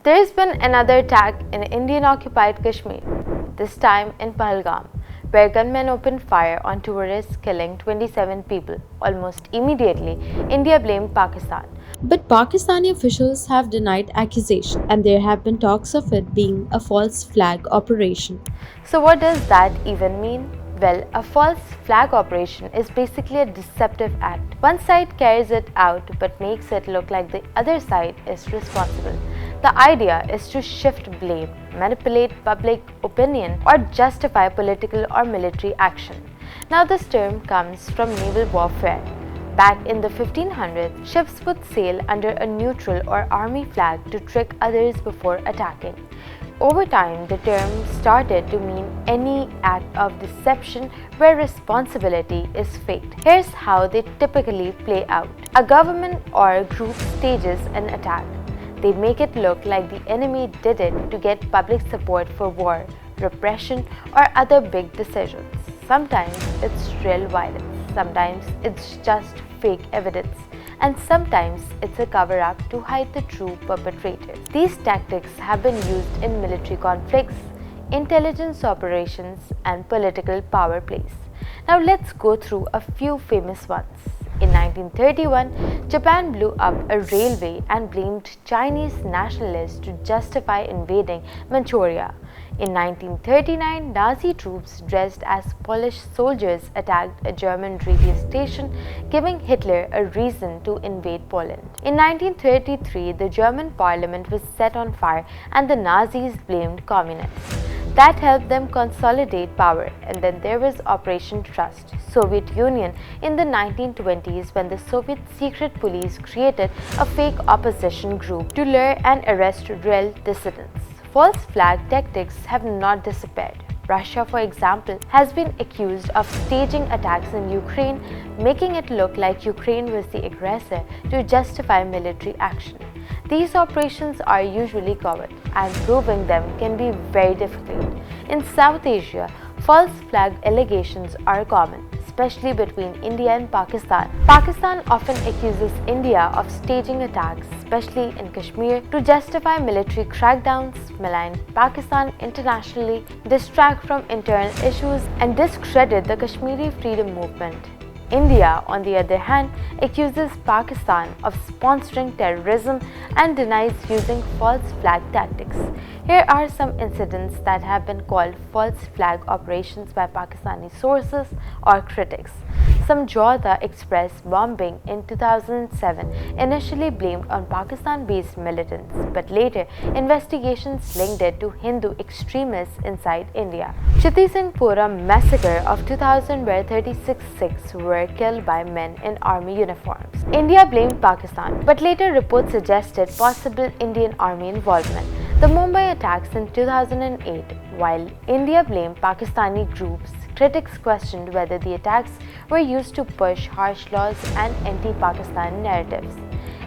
There's been another attack in Indian-occupied Kashmir, this time in Pahalgam, where gunmen opened fire on tourists, killing 27 people. Almost immediately, India blamed Pakistan. But Pakistani officials have denied accusation, and there have been talks of it being a false flag operation. So, what does that even mean? Well, a false flag operation is basically a deceptive act. One side carries it out but makes it look like the other side is responsible. The idea is to shift blame, manipulate public opinion, or justify political or military action. Now, this term comes from naval warfare. Back in the 1500s, ships would sail under a neutral or army flag to trick others before attacking. Over time, the term started to mean any act of deception where responsibility is faked. Here's how they typically play out. A government or group stages an attack. They make it look like the enemy did it to get public support for war, repression, or other big decisions. Sometimes it's real violence, sometimes it's just fake evidence, and sometimes it's a cover-up to hide the true perpetrators. These tactics have been used in military conflicts, intelligence operations, and political power plays. Now let's go through a few famous ones. In 1931, Japan blew up a railway and blamed Chinese nationalists to justify invading Manchuria. In 1939, Nazi troops dressed as Polish soldiers attacked a German radio station, giving Hitler a reason to invade Poland. In 1933, the German parliament was set on fire and the Nazis blamed communists. That helped them consolidate power, and then there was Operation Trust, Soviet Union in the 1920s, when the Soviet secret police created a fake opposition group to lure and arrest real dissidents. False flag tactics have not disappeared. Russia, for example, has been accused of staging attacks in Ukraine, making it look like Ukraine was the aggressor to justify military action. These operations are usually covered, and proving them can be very difficult. In South Asia, false flag allegations are common, especially between India and Pakistan. Pakistan often accuses India of staging attacks, especially in Kashmir, to justify military crackdowns, malign Pakistan internationally, distract from internal issues, and discredit the Kashmiri freedom movement. India, on the other hand, accuses Pakistan of sponsoring terrorism and denies using false flag tactics. Here are some incidents that have been called false flag operations by Pakistani sources or critics. Some Jodha Express bombing in 2007 initially blamed on Pakistan-based militants, but later investigations linked it to Hindu extremists inside India. Chiti Singpura massacre of 2000, where 36 Sikhs were killed by men in army uniforms. India blamed Pakistan, but later reports suggested possible Indian army involvement. The Mumbai attacks in 2008, while India blamed Pakistani groups, critics questioned whether the attacks were used to push harsh laws and anti-Pakistan narratives.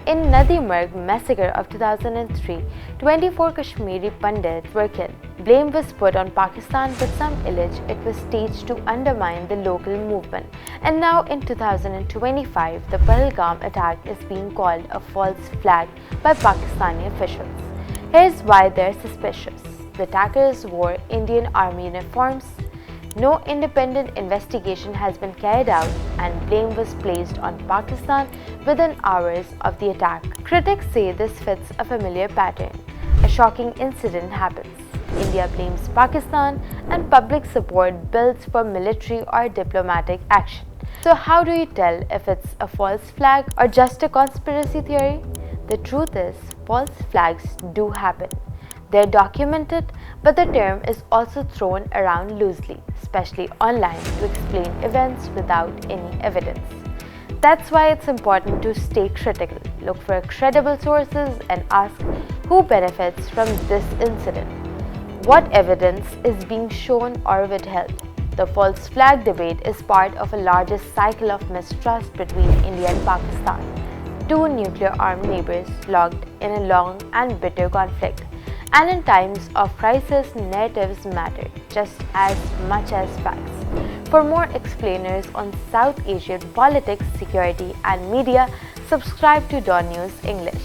In Nadi Marg massacre of 2003, 24 Kashmiri Pandits were killed. Blame was put on Pakistan, but some allege it was staged to undermine the local movement. And now in 2025, the Pahalgam attack is being called a false flag by Pakistani officials. Here's why they're suspicious. The attackers wore Indian army uniforms. No independent investigation has been carried out, and blame was placed on Pakistan within hours of the attack. Critics say this fits a familiar pattern. A shocking incident happens. India blames Pakistan, and public support builds for military or diplomatic action. So how do you tell if it's a false flag or just a conspiracy theory? The truth is, false flags do happen. They're documented, but the term is also thrown around loosely, especially online, to explain events without any evidence. That's why it's important to stay critical, look for credible sources, and ask who benefits from this incident. What evidence is being shown or withheld? The false flag debate is part of a larger cycle of mistrust between India and Pakistan, two nuclear-armed neighbors locked in a long and bitter conflict. And in times of crisis, narratives matter just as much as facts. For more explainers on South Asian politics, security, and media, subscribe to Dawn News English.